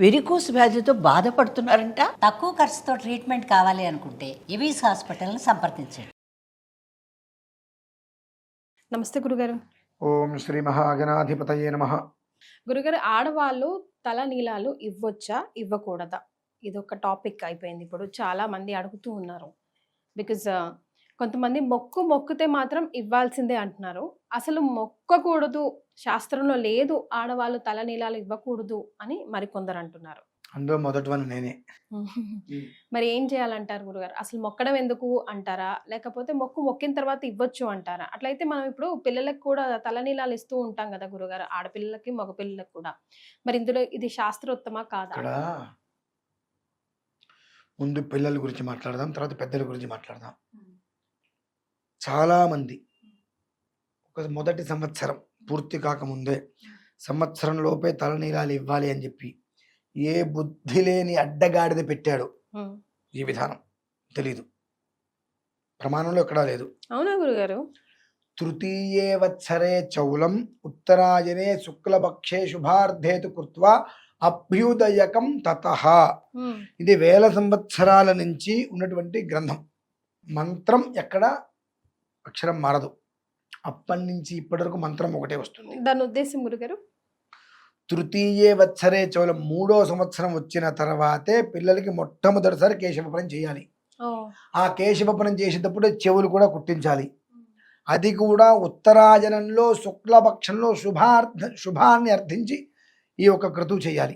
Varicose వ్యాధితో బాధపడుతున్నారంట. తక్కువ ఖర్చుతో ట్రీట్మెంట్ కావాలి అనుకుంటే ఎవిస్ హాస్పిటల్ని సంప్రదించండి. నమస్తే గురుగారు. ఓం శ్రీ మహాగణాధిపతయే నమః. గురుగారు, ఆడవాళ్ళు తల నీలాలు ఇవ్వొచ్చా ఇవ్వకూడదా? ఇదొక టాపిక్ అయిపోయింది. ఇప్పుడు చాలా మంది అడుగుతూ ఉన్నారు. బికాజ్ కొంతమంది మొక్కితే మాత్రం ఇవ్వాల్సిందే అంటున్నారు. అసలు మొక్కకూడదు, శాస్త్రంలో లేదు ఆడవాళ్ళు తల నీలాలు ఇవ్వకూడదు అని మరికొందరు అంటున్నారు. అందులో మొదటి వన్ నేనే. మరి ఏం చేయాలంటారు గురుగారు? అసలు మొక్కడం ఎందుకు అంటారా, లేకపోతే మొక్కిన తర్వాత ఇవ్వచ్చు అంటారా? అట్లయితే మనం ఇప్పుడు పిల్లలకు కూడా తలనీలాలు ఇస్తూ ఉంటాం కదా గురుగారు, ఆడపిల్లలకి మగ పిల్లలకు కూడా. మరి ఇందులో ఇది శాస్త్రోత్తమా కాదా? ఇక్కడ ముందు పిల్లల గురించి మాట్లాడదాం, తర్వాత పెద్దల గురించి మాట్లాడదాం. చాలా మంది ఒక మొదటి సంవత్సరం పూర్తి కాకముందే సంవత్సరం లోపే తలనీలాలు ఇవ్వాలి అని చెప్పి ఏ బుద్ధి లేని అడ్డగాడిద పెట్టాడు ఈ విధానం తెలీదు, ప్రమాణంలో ఎక్కడా లేదు. అవునా గురుగారు? తృతీయే వత్సరే చౌలం ఉత్తరాయణే శుక్లపక్షే శుభార్థేతు కృత్వా అభ్యుదయకం తతః. ఇది వేల సంవత్సరాల నుంచి ఉన్నటువంటి గ్రంథం. మంత్రం ఎక్కడ అక్షరం మారదు. అప్పటి నుంచి ఇప్పటి వరకు మంత్రం ఒకటే వస్తుంది. దాని ఉద్దేశం గురుగారు? తృతీయే వత్సరే చౌలం, 3వ సంవత్సరం వచ్చిన తర్వాతే పిల్లలకి మొట్టమొదటిసారి కేశవపనం చేయాలి. ఆ కేశవపనం చేసేటప్పుడు చెవులు కూడా కుట్టించాలి. అది కూడా ఉత్తరాయణంలో శుక్లపక్షంలో శుభాన్ని అర్థించి ఈ ఒక క్రతువు చేయాలి.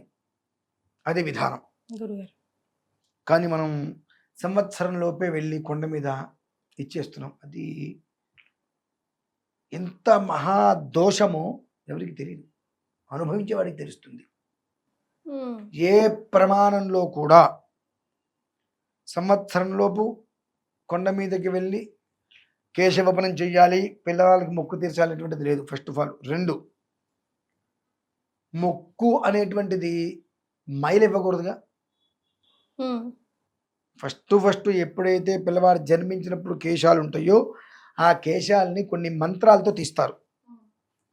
అది విధానం. కానీ మనం సంవత్సరం లోపే వెళ్ళి కొండ మీద ఇచ్చేస్తున్నాం. అది ఎంత మహాదోషమో ఎవరికి తెలియదు, అనుభవించేవాడికి తెలుస్తుంది. ఏ ప్రమాణంలో కూడా సంవత్సరంలోపు కొండ మీదకి వెళ్ళి కేశవపనం చెయ్యాలి, పిల్లవాళ్ళకి మొక్కు తీర్చాలనేటువంటిది లేదు. First of all. 2, మొక్కు అనేటువంటిది మైలు ఇవ్వకూడదుగా. ఫస్ట్ ఎప్పుడైతే పిల్లవాడు జన్మించినప్పుడు కేశాలు ఉంటాయో ఆ కేశాలని కొన్ని మంత్రాలతో తీస్తారు.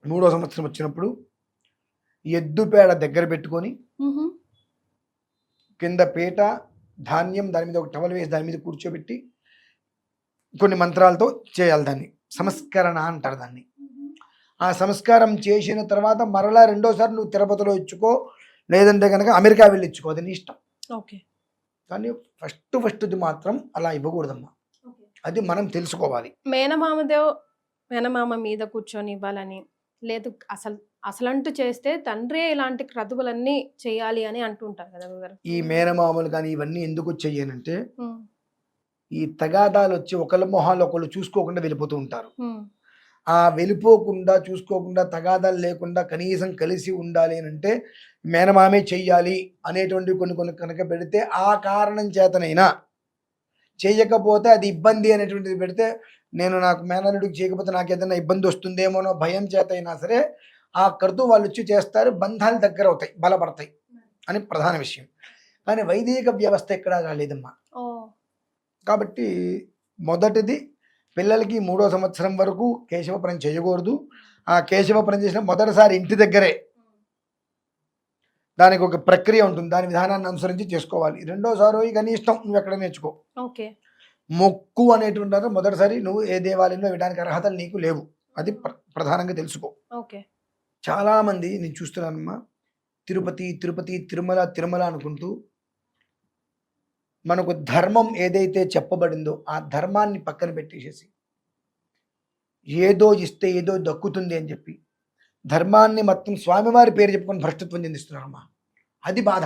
3వ సంవత్సరం వచ్చినప్పుడు ఎద్దు పేడ దగ్గర పెట్టుకొని కింద పీట ధాన్యం, దాని మీద ఒక టవల్ వేసి దాని మీద కూర్చోబెట్టి కొన్ని మంత్రాలతో చేయాలి. దాన్ని సంస్కరణ అంటారు. దాన్ని ఆ సంస్కారం చేసిన తర్వాత మరలా 2వసారి నువ్వు తిరుపతిలో ఇచ్చుకో, లేదంటే కనుక అమెరికా వెళ్ళి ఇచ్చుకో, అది నీ ఇష్టం. ఓకే. కానీ ఫస్ట్ది మాత్రం అలా ఇవ్వకూడదమ్మా. అది మనం తెలుసుకోవాలి. మేనమామ మీద కూర్చొని ఇవ్వాలని లేదు, అసలంటూ చేస్తే తండ్రి ఇలాంటి క్రతువులన్నీ చేయాలి అని అంటుంటారు కదా గురుగారు. ఈ మేనమామలు కానీ ఇవన్నీ ఎందుకు చెయ్యనంటే ఈ తగాదాలు వచ్చి ఒకళ్ళ మొహాలు ఒకళ్ళు చూసుకోకుండా వెళ్ళిపోతూ ఉంటారు. ఆ వెళ్ళిపోకుండా చూసుకోకుండా తగాదాలు లేకుండా కనీసం కలిసి ఉండాలి అని అంటే మేనమామే చెయ్యాలి అనేటువంటి కొన్ని కనుక పెడితే, ఆ కారణం చేతనైనా చేయకపోతే అది ఇబ్బంది అనేటువంటిది పెడితే, నాకు మేనల్లుడికి చేయకపోతే నాకు ఏదైనా ఇబ్బంది వస్తుందేమోనో భయం చేత అయినా సరే ఆ కడుతూ వాళ్ళు వచ్చి చేస్తారు. బంధాలు దగ్గర అవుతాయి, బలపడతాయి అని ప్రధాన విషయం. కానీ వైదిక వ్యవస్థ ఎక్కడా రాలేదమ్మా. కాబట్టి మొదటిది పిల్లలకి 3వ సంవత్సరం వరకు కేశవపనం చేయకూడదు. ఆ కేశవపనం చేసిన మొదటిసారి ఇంటి దగ్గరే దానికి ఒక ప్రక్రియ ఉంటుంది, దాని విధానాన్ని అనుసరించి చేసుకోవాలి. 2వసారి ఇక నీ ఇష్టం, నువ్వు ఎక్కడ నేర్చుకో. ఓకే. మొక్కు అనేటువంటి మొదటిసారి నువ్వు ఏ దేవాలయంలో ఇవ్వడానికి అర్హతలు నీకు లేవు, అది ప్రధానంగా తెలుసుకో. ఓకే. చాలా మంది నేను చూస్తున్నానమ్మా, తిరుపతి తిరుపతి తిరుమల తిరుమల అనుకుంటూ మనకు ధర్మం ఏదైతే చెప్పబడిందో ఆ ధర్మాన్ని పక్కన పెట్టేసేసి ఏదో ఇస్తే ఏదో దక్కుతుంది అని చెప్పి ధర్మాన్ని మొత్తం స్వామివారి పేరు చెప్పుకొని భ్రష్టత్వం చెందిస్తున్నారమ్మా. అది బాధ.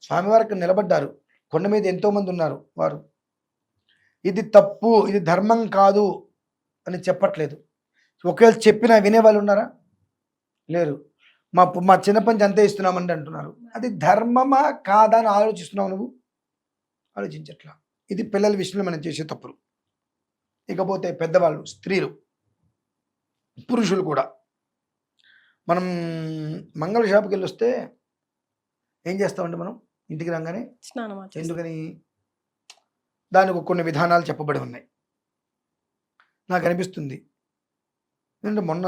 స్వామివారికి నిలబడ్డారు, కొండ మీద ఎంతో మంది ఉన్నారు, వారు ఇది తప్పు, ఇది ధర్మం కాదు అని చెప్పట్లేదు. ఒకవేళ చెప్పినా వినేవాళ్ళు ఉన్నారా? లేరు. మా చిన్నప్పటి నుంచి అంతే ఇస్తున్నామండి అంటున్నారు. అది ధర్మమా కాదా అని ఆలోచిస్తున్నావు నువ్వు? ఆలోచించట్లా. ఇది పిల్లల విషయంలో మనం చేసే తప్పులు. ఇకపోతే పెద్దవాళ్ళు, స్త్రీలు, పురుషులు కూడా. మనం మంగళ షాపుకి వెళ్ళి వస్తే ఏం చేస్తామంటే మనం ఇంటికి రాగానే స్నానం. ఎందుకని? దానికి కొన్ని విధానాలు చెప్పబడి ఉన్నాయి. నాకు అనిపిస్తుంది ఎందుకంటే మొన్న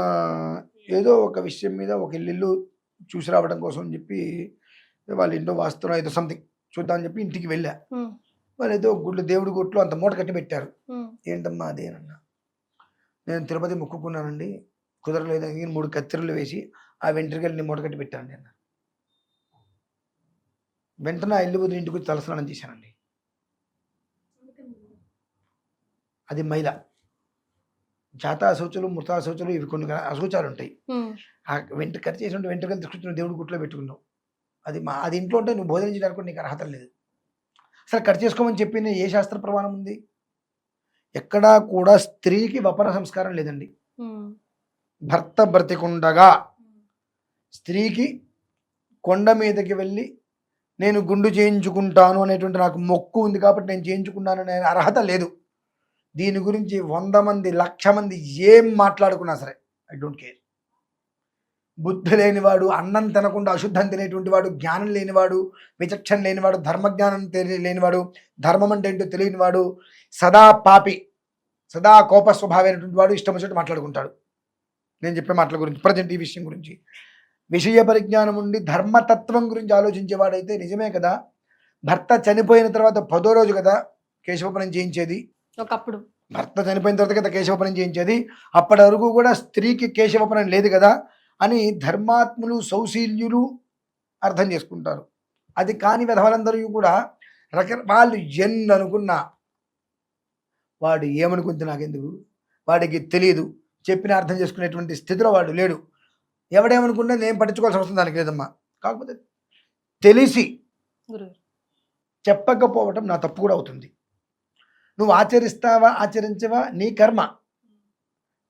ఏదో ఒక విషయం మీద ఒక ఇల్లు చూసి రావడం కోసం అని చెప్పి వాళ్ళ ఇంట్లో వాస్తున్నా ఏదో సంథింగ్ చూద్దామని చెప్పి ఇంటికి వెళ్ళా. వాళ్ళు ఏదో గుడ్లు దేవుడి గుట్లో అంత మూట కట్టి పెట్టారు. ఏంటమ్మా అదేనన్నా, నేను తిరుపతి మొక్కుకున్నానండి, కుదరలేదని 3 కత్తిరలు వేసి ఆ వెంట్రుకల్ని మూట కట్టి పెట్టానండి అన్న. వెంటనే ఆ ఇల్లు వదిలి ఇంటికి వచ్చి తలస్నానం చేశానండి. అది మైల. జాత అశౌచులు, మృత అశౌచులు, ఇవి కొన్ని అశౌచాలు ఉంటాయి. ఆ కట్ చేసి ఉంటే వెంట్రుకలు తీసుకొచ్చిన దేవుడి గుట్లో పెట్టుకున్నావు. అది ఇంట్లో ఉంటే నువ్వు భోజనం చేయడానికి నీకు అర్హత లేదు. అసలు కట్ చేసుకోమని చెప్పిన ఏ శాస్త్ర ప్రమాణం ఉంది? ఎక్కడా కూడా స్త్రీకి వపన సంస్కారం లేదండి. భర్త బ్రతికుండగా స్త్రీకి కొండ మీదకి వెళ్ళి నేను గుండు చేయించుకుంటాను అనేటువంటి నాకు మొక్కు ఉంది కాబట్టి నేను చేయించుకున్నాను అనే అర్హత లేదు. దీని గురించి 100 మంది 1,00,000 మంది ఏం మాట్లాడుకున్నా సరే ఐ డోంట్ కేర్. బుద్ధి లేనివాడు, అన్నం తినకుండా అశుద్ధం తినేటువంటి వాడు, జ్ఞానం లేనివాడు, విచక్షణ లేనివాడు, ధర్మజ్ఞానం లేనివాడు, ధర్మం అంటే ఏంటో తెలియనివాడు, సదా పాపి, సదా కోప స్వభావమైనటువంటి వాడు ఇష్టం వచ్చినట్టు మాట్లాడుకుంటాడు. నేను చెప్పే మాటల గురించి, ప్రజెంట్ ఈ విషయం గురించి విషయ పరిజ్ఞానం ఉండి ధర్మతత్వం గురించి ఆలోచించేవాడైతే నిజమే కదా, భర్త చనిపోయిన తర్వాత 10వ రోజు కదా కేశవపనం చేయించేది. ఒకప్పుడు భర్త చనిపోయిన తర్వాత కదా కేశవపనం చేయించేది. అప్పటి వరకు కూడా స్త్రీకి కేశవపనం లేదు కదా అని ధర్మాత్ములు, సౌశీల్యులు అర్థం చేసుకుంటారు. అది కాని విధవలందరూ కూడా వాళ్ళు ఎన్ని అనుకున్నా, వాడు ఏమనుకుంటే నాకెందుకు, వాడికి తెలియదు, చెప్పిన అర్థం చేసుకునేటువంటి స్థితిలో వాడు లేడు. ఎవడేమనుకున్నా నేను పట్టించుకోవాల్సిన అవసరం దానికి లేదమ్మా. కాకపోతే తెలిసి చెప్పకపోవటం నా తప్పు కూడా అవుతుంది. నువ్వు ఆచరిస్తావా ఆచరించవా నీ కర్మ.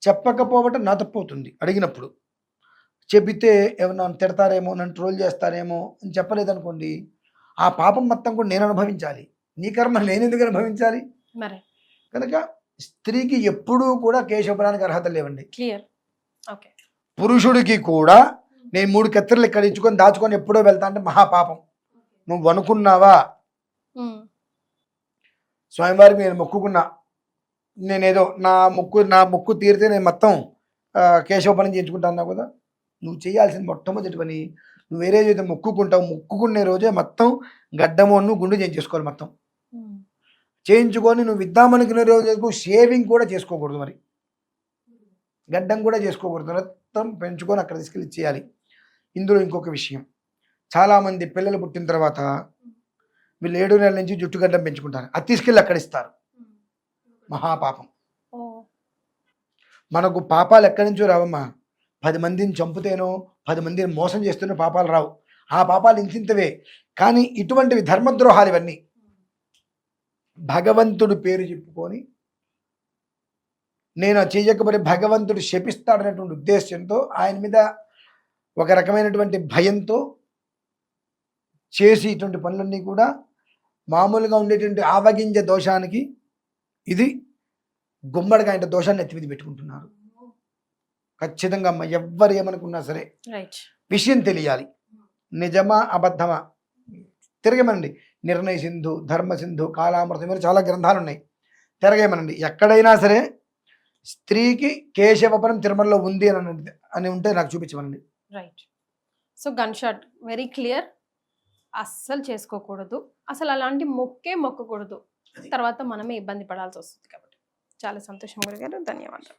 చెప్పకపోవటం నా తప్పు అవుతుంది. అడిగినప్పుడు చెబితే ఏమన్నా తిడతారేమో, నన్ను ట్రోల్ చేస్తారేమో అని చెప్పలేదనుకోండి, ఆ పాపం మొత్తం కూడా నేను అనుభవించాలి. నీ కర్మ నేను ఎందుకు అనుభవించాలి? కనుక స్త్రీకి ఎప్పుడూ కూడా కేశవపనానికి అర్హత లేవండి. క్లియర్. ఓకే. పురుషుడికి కూడా నేను 3 కత్తిరలు ఇక్కడ ఇచ్చుకొని దాచుకొని ఎప్పుడో వెళ్తా అంటే మహాపాపం. నువ్వు అనుకున్నావా? స్వామివారికి నేను మొక్కుకున్నా, నేనేదో నా మొక్కు తీరితే నేను మొత్తం కేశవపనం చేయించుకుంటా అన్నావు కదా, నువ్వు చేయాల్సిన మొట్టమొదటి పని, నువ్వు వేరే అయితే మొక్కుకుంటావు, మొక్కుకునే రోజే మొత్తం గడ్డమోను గుండు చేయించేసుకోవాలి. మొత్తం చేయించుకొని నువ్వు ఇద్దామనుకునే రోజు షేవింగ్ కూడా చేసుకోకూడదు, మరి గడ్డం కూడా చేసుకోకూడదు, మొత్తం పెంచుకొని అక్కడ తీసుకెళ్ళి చేయాలి. ఇందులో ఇంకొక విషయం, చాలామంది పిల్లలు పుట్టిన తర్వాత వీళ్ళు 7 నెలల నుంచి జుట్టు గడ్డం పెంచుకుంటారు, అది తీసుకెళ్ళి అక్కడ ఇస్తారు. మహాపాపం. మనకు పాపాలు ఎక్కడి నుంచో రావమ్మా. 10 మందిని చంపుతేనో 10 మందిని మోసం చేస్తేనో పాపాలు రావు. ఆ పాపాలు ఇంతింతవే. కానీ ఇటువంటివి ధర్మద్రోహాలు ఇవన్నీ భగవంతుడు పేరు చెప్పుకొని నేను చేయకపోతే భగవంతుడు శపిస్తాడనేటువంటి ఉద్దేశంతో ఆయన మీద ఒక రకమైనటువంటి భయంతో చేసి ఇటువంటి పనులన్నీ కూడా మామూలుగా ఉండేటువంటి ఆవగింజ దోషానికి ఇది గుమ్మడికాయ దోషాన్ని ఎత్తి మీద పెట్టుకుంటున్నారు. ఖచ్చితంగా అమ్మ, ఎవ్వరు ఏమనుకున్నా సరే విషయం తెలియాలి. నిజమా అబద్ధమా తిరగమనండి. నిర్ణయ సింధు, ధర్మ సింధు, కాలామృతం మీద చాలా గ్రంథాలు ఉన్నాయి, తిరగేమనండి. ఎక్కడైనా సరే స్త్రీకి కేశవపనం తిరుమలలో ఉంది అని ఉంటే నాకు చూపించమనండి. Right. So gun shot very clear. అస్సలు చేసుకోకూడదు, అసలు అలాంటి మొక్కకూడదు, తర్వాత మనమే ఇబ్బంది పడాల్సి వస్తుంది. కాబట్టి చాలా సంతోషం గురుగారు, ధన్యవాదాలు.